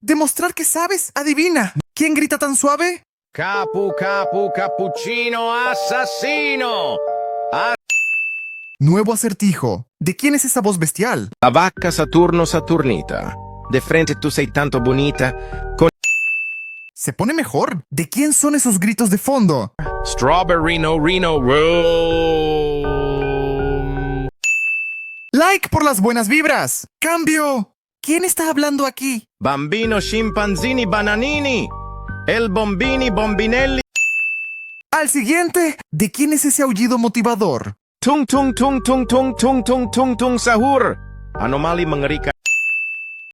Demostrar que sabes. Adivina. ¿Quién grita tan suave? Capu, capu, cappuccino, assassino. Nuevo acertijo. ¿De quién es esa voz bestial? La vaca Saturno Saturnita. De frente tú sei tanto bonita. Con Se pone mejor. ¿De quién son esos gritos de fondo? Strawberry no Reno room. Like por las buenas vibras. ¡Cambio! ¿Quién está hablando aquí? Bambino scimpanzini bananini. El bombini bombinelli. Al siguiente. ¿De quién es ese aullido motivador? Tung tung tung tung tung tung tung tung tung sahur. Anomali mengerikan.